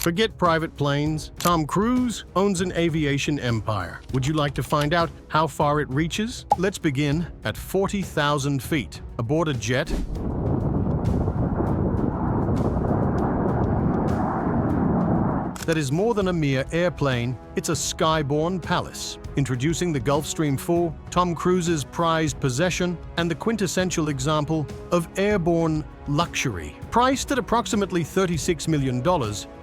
Forget private planes. Tom Cruise owns an aviation empire. Would you like to find out how far it reaches? Let's begin at 40,000 feet. Aboard a jet, that is more than a mere airplane, it's a skyborne palace. Introducing the Gulfstream IV, Tom Cruise's prized possession and the quintessential example of airborne luxury. Priced at approximately $36 million,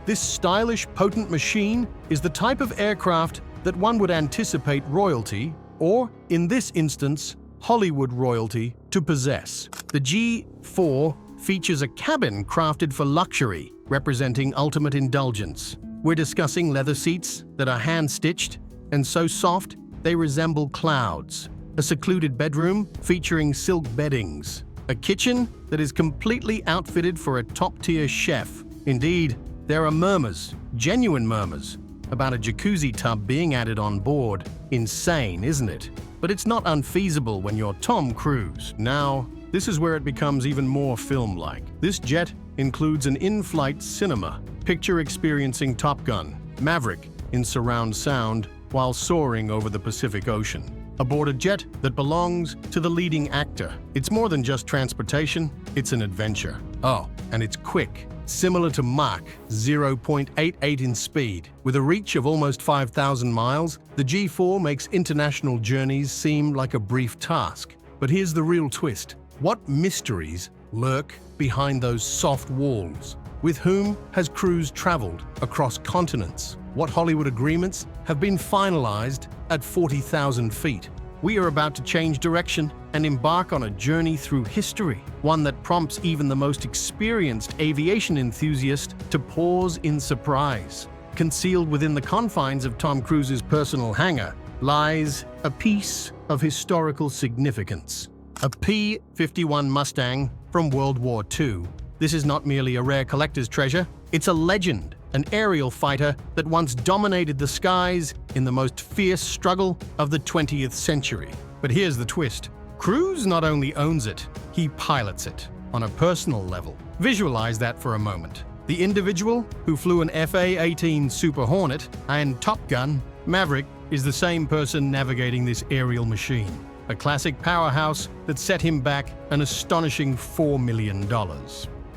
this stylish, potent machine is the type of aircraft that one would anticipate royalty, or, in this instance, Hollywood royalty, to possess. The G4 features a cabin crafted for luxury, representing ultimate indulgence. We're discussing leather seats that are hand-stitched and so soft they resemble clouds, a secluded bedroom featuring silk beddings, a kitchen that is completely outfitted for a top-tier chef. Indeed, there are murmurs, genuine murmurs, about a jacuzzi tub being added on board. Insane, isn't it? But it's not unfeasible when you're Tom Cruise. Now, this is where it becomes even more film-like. This jet includes an in-flight cinema. Picture experiencing Top Gun, Maverick in surround sound while soaring over the Pacific Ocean. Aboard a jet that belongs to the leading actor. It's more than just transportation, it's an adventure. Oh, and it's quick. Similar to Mach 0.88 in speed. With a reach of almost 5,000 miles, the G4 makes international journeys seem like a brief task. But here's the real twist. What mysteries lurk behind those soft walls? With whom has Cruise traveled across continents? What Hollywood agreements have been finalized at 40,000 feet? We are about to change direction and embark on a journey through history, one that prompts even the most experienced aviation enthusiast to pause in surprise. Concealed within the confines of Tom Cruise's personal hangar lies a piece of historical significance. A P-51 Mustang from World War II. This is not merely a rare collector's treasure, it's a legend, an aerial fighter that once dominated the skies in the most fierce struggle of the 20th century. But here's the twist. Cruise not only owns it, he pilots it on a personal level. Visualize that for a moment. The individual who flew an FA-18 Super Hornet and Top Gun, Maverick, is the same person navigating this aerial machine. A classic powerhouse that set him back an astonishing $4 million.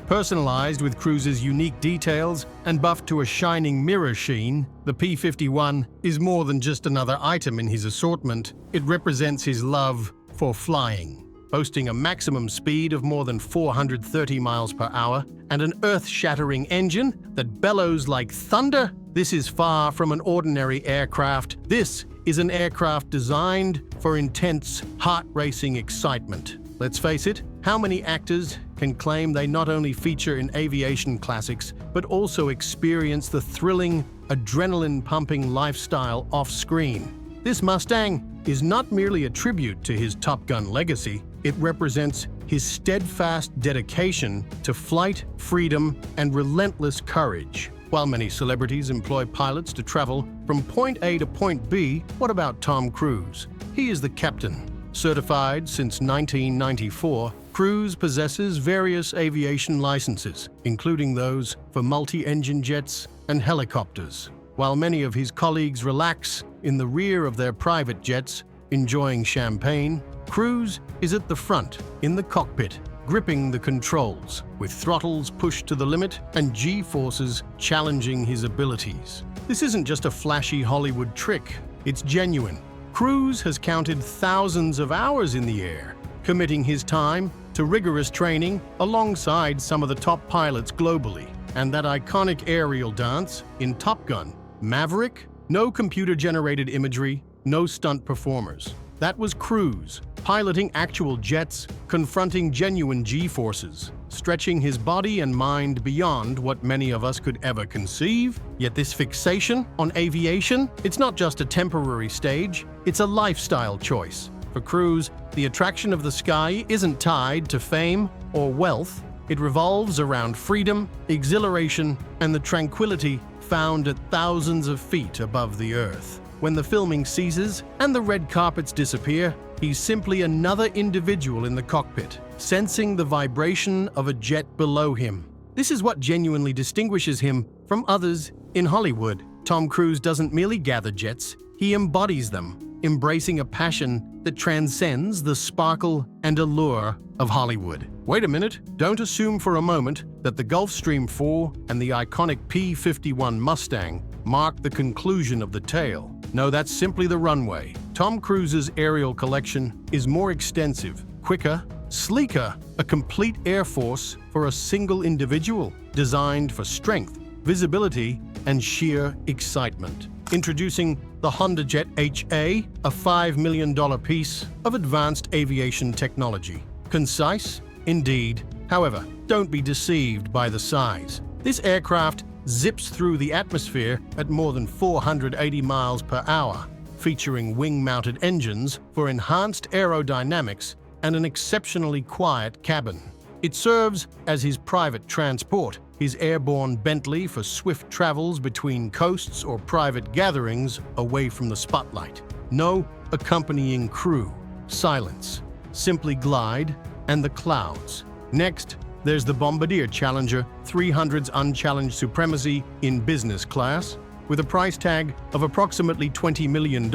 Personalized with Cruise's unique details and buffed to a shining mirror sheen, the P-51 is more than just another item in his assortment. It represents his love for flying. Boasting a maximum speed of more than 430 miles per hour and an earth-shattering engine that bellows like thunder, this is far from an ordinary aircraft. This is an aircraft designed for intense, heart-racing excitement. Let's face it, how many actors can claim they not only feature in aviation classics, but also experience the thrilling, adrenaline-pumping lifestyle off-screen? This Mustang is not merely a tribute to his Top Gun legacy, it represents his steadfast dedication to flight, freedom, and relentless courage. While many celebrities employ pilots to travel from point A to point B, what about Tom Cruise? He is the captain. Certified since 1994, Cruise possesses various aviation licenses, including those for multi-engine jets and helicopters. While many of his colleagues relax in the rear of their private jets, enjoying champagne, Cruise is at the front, in the cockpit, gripping the controls, with throttles pushed to the limit and G-forces challenging his abilities. This isn't just a flashy Hollywood trick, it's genuine. Cruise has counted thousands of hours in the air, committing his time to rigorous training alongside some of the top pilots globally. And that iconic aerial dance in Top Gun, Maverick, no computer-generated imagery, no stunt performers. That was Cruise, piloting actual jets, confronting genuine G-forces, stretching his body and mind beyond what many of us could ever conceive. Yet this fixation on aviation, it's not just a temporary stage, it's a lifestyle choice. For Cruise, the attraction of the sky isn't tied to fame or wealth. It revolves around freedom, exhilaration, and the tranquility found at thousands of feet above the earth. When the filming ceases and the red carpets disappear, he's simply another individual in the cockpit, sensing the vibration of a jet below him. This is what genuinely distinguishes him from others in Hollywood. Tom Cruise doesn't merely gather jets, he embodies them, embracing a passion that transcends the sparkle and allure of Hollywood. Wait a minute, don't assume for a moment that the Gulfstream 4 and the iconic P-51 Mustang mark the conclusion of the tale. No, that's simply the runway. Tom Cruise's aerial collection is more extensive, quicker, sleeker, a complete air force for a single individual, designed for strength, visibility, and sheer excitement. Introducing the HondaJet HA, a $5 million piece of advanced aviation technology. Concise? Indeed. However, don't be deceived by the size. This aircraft zips through the atmosphere at more than 480 miles per hour, featuring wing-mounted engines for enhanced aerodynamics and an exceptionally quiet cabin. It serves as his private transport, his airborne Bentley for swift travels between coasts or private gatherings away from the spotlight. No accompanying crew. Silence. Simply glide and the clouds. Next, there's the Bombardier Challenger 300's unchallenged supremacy in business class. With a price tag of approximately $20 million,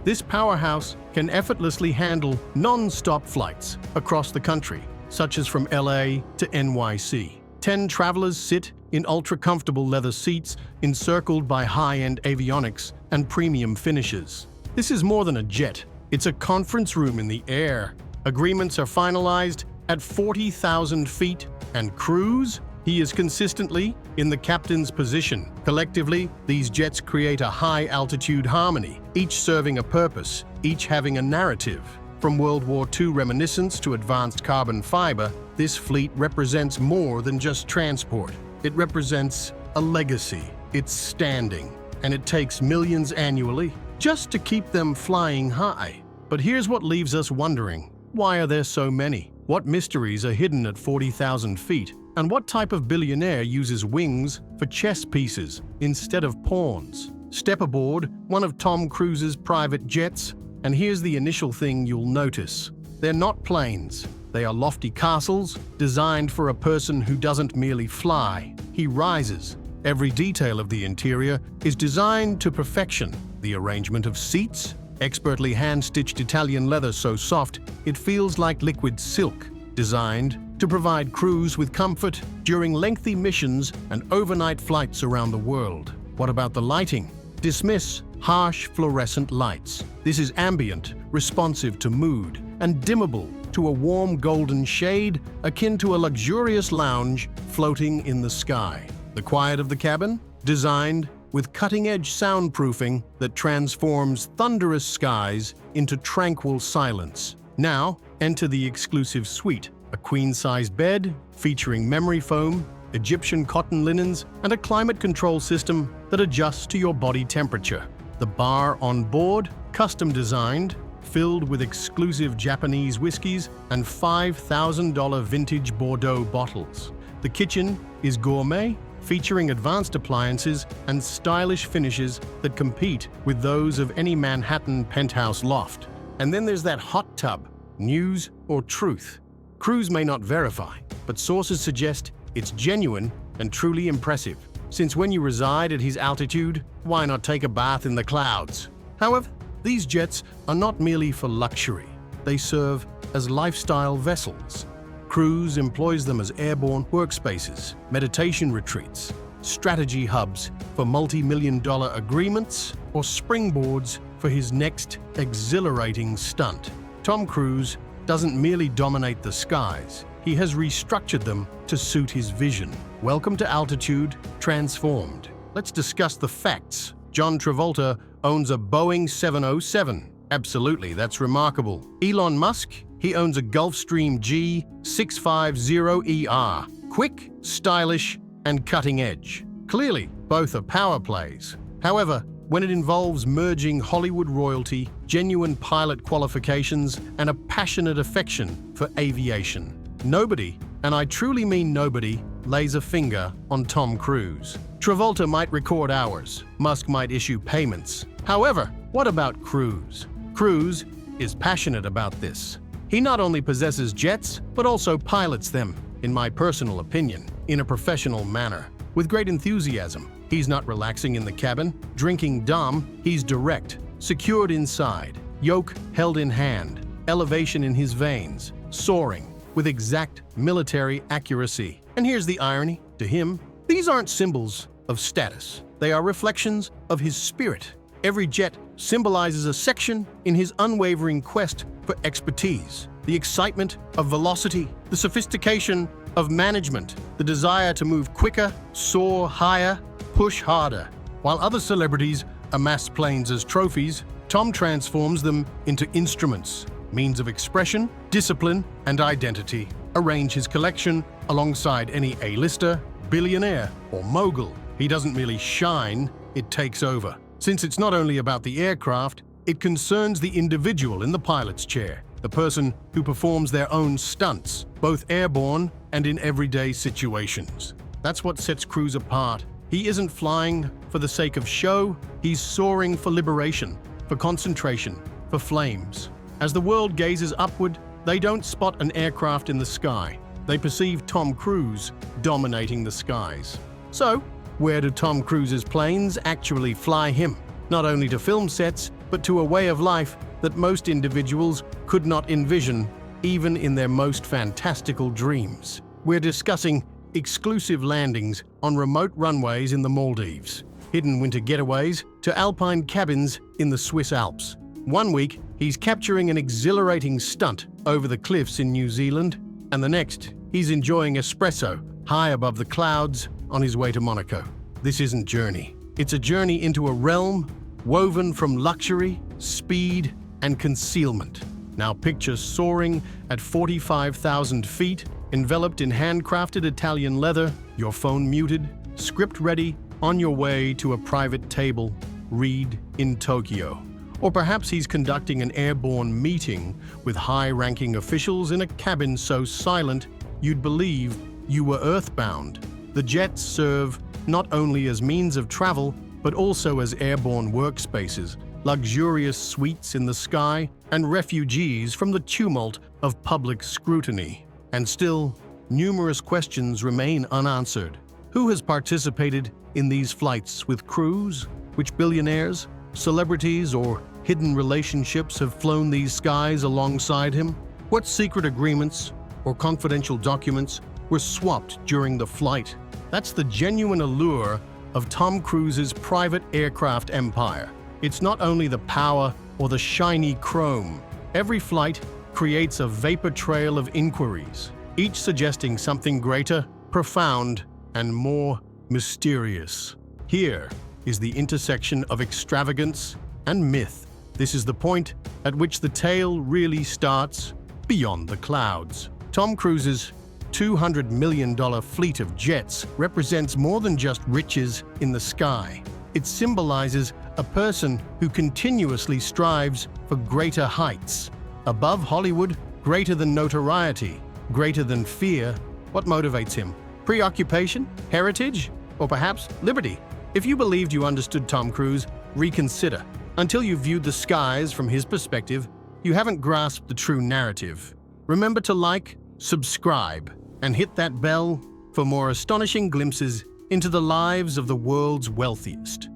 this powerhouse can effortlessly handle non-stop flights across the country, such as from LA to NYC. 10 travelers sit in ultra-comfortable leather seats encircled by high-end avionics and premium finishes. This is more than a jet. It's a conference room in the air. Agreements are finalized at 40,000 feet, and Cruise, he is consistently in the captain's position. Collectively, these jets create a high-altitude harmony, each serving a purpose, each having a narrative. From World War II reminiscence to advanced carbon fiber, this fleet represents more than just transport. It represents a legacy. It's standing, and it takes millions annually just to keep them flying high. But here's what leaves us wondering. Why are there so many? What mysteries are hidden at 40,000 feet? And what type of billionaire uses wings for chess pieces instead of pawns? Step aboard one of Tom Cruise's private jets, and here's the initial thing you'll notice. They're not planes. They are lofty castles designed for a person who doesn't merely fly. He rises. Every detail of the interior is designed to perfection. The arrangement of seats, expertly hand-stitched Italian leather so soft it feels like liquid silk, designed to provide crews with comfort during lengthy missions and overnight flights around the world. What about the lighting? Dismiss harsh fluorescent lights. This is ambient, responsive to mood, and dimmable to a warm golden shade akin to a luxurious lounge floating in the sky. The quiet of the cabin? Designed with cutting-edge soundproofing that transforms thunderous skies into tranquil silence. Now, enter the exclusive suite, a queen-size bed featuring memory foam, Egyptian cotton linens, and a climate control system that adjusts to your body temperature. The bar on board, custom designed, filled with exclusive Japanese whiskeys and $5,000 vintage Bordeaux bottles. The kitchen is gourmet, featuring advanced appliances and stylish finishes that compete with those of any Manhattan penthouse loft. And then there's that hot tub, news or truth. Cruise may not verify, but sources suggest it's genuine and truly impressive. Since when you reside at his altitude, why not take a bath in the clouds? However, these jets are not merely for luxury. They serve as lifestyle vessels. Cruise employs them as airborne workspaces, meditation retreats, strategy hubs for multi-million-dollar agreements, or springboards for his next exhilarating stunt. Tom Cruise doesn't merely dominate the skies. He has restructured them to suit his vision. Welcome to Altitude Transformed. Let's discuss the facts. John Travolta owns a Boeing 707. Absolutely, that's remarkable. Elon Musk, he owns a Gulfstream G650ER. Quick, stylish, and cutting edge. Clearly, both are power plays. However, when it involves merging Hollywood royalty, genuine pilot qualifications, and a passionate affection for aviation, nobody, and I truly mean nobody, lays a finger on Tom Cruise. Travolta might record hours. Musk might issue payments. However, what about Cruise? Cruise is passionate about this. He not only possesses jets, but also pilots them, in my personal opinion, in a professional manner. with great enthusiasm. He's not relaxing in the cabin, drinking Dom, he's direct, secured inside, yoke held in hand, elevation in his veins, soaring with exact military accuracy. And here's the irony, to him, these aren't symbols of status. They are reflections of his spirit. Every jet symbolizes a section in his unwavering quest for expertise, the excitement of velocity, the sophistication of management, the desire to move quicker, soar higher, push harder. While other celebrities amass planes as trophies, Tom transforms them into instruments, means of expression, discipline, and identity. Arrange his collection alongside any A-lister, billionaire, or mogul. He doesn't merely shine, it takes over. Since it's not only about the aircraft, it concerns the individual in the pilot's chair, the person who performs their own stunts, both airborne and in everyday situations. That's what sets Cruise apart. He isn't flying for the sake of show, he's soaring for liberation, for concentration, for flames. As the world gazes upward, they don't spot an aircraft in the sky. They perceive Tom Cruise dominating the skies. So, where do Tom Cruise's planes actually fly him? Not only to film sets, but to a way of life that most individuals could not envision, even in their most fantastical dreams. We're discussing exclusive landings on remote runways in the Maldives, hidden winter getaways to alpine cabins in the Swiss Alps. One week, he's capturing an exhilarating stunt over the cliffs in New Zealand, and the next, he's enjoying espresso high above the clouds on his way to Monaco. This isn't journey. It's a journey into a realm woven from luxury, speed, and concealment. Now picture soaring at 45,000 feet, enveloped in handcrafted Italian leather, your phone muted, script ready, on your way to a private table, read in Tokyo. Or perhaps he's conducting an airborne meeting with high-ranking officials in a cabin so silent you'd believe you were earthbound. The jets serve not only as means of travel, but also as airborne workspaces, luxurious suites in the sky, and refugees from the tumult of public scrutiny. And still, numerous questions remain unanswered. Who has participated in these flights with Cruise? Which billionaires, celebrities, or hidden relationships have flown these skies alongside him? What secret agreements or confidential documents were swapped during the flight? That's the genuine allure of Tom Cruise's private aircraft empire. It's not only the power or the shiny chrome. Every flight creates a vapor trail of inquiries, each suggesting something greater, profound, and more mysterious. Here is the intersection of extravagance and myth. This is the point at which the tale really starts beyond the clouds. Tom Cruise's $200 million fleet of jets represents more than just riches in the sky. It symbolizes a person who continuously strives for greater heights. Above Hollywood, greater than notoriety, greater than fear. What motivates him? Preoccupation? Heritage? Or perhaps liberty? If you believed you understood Tom Cruise, reconsider. Until you viewed the skies from his perspective, you haven't grasped the true narrative. Remember to like, subscribe, and hit that bell for more astonishing glimpses into the lives of the world's wealthiest.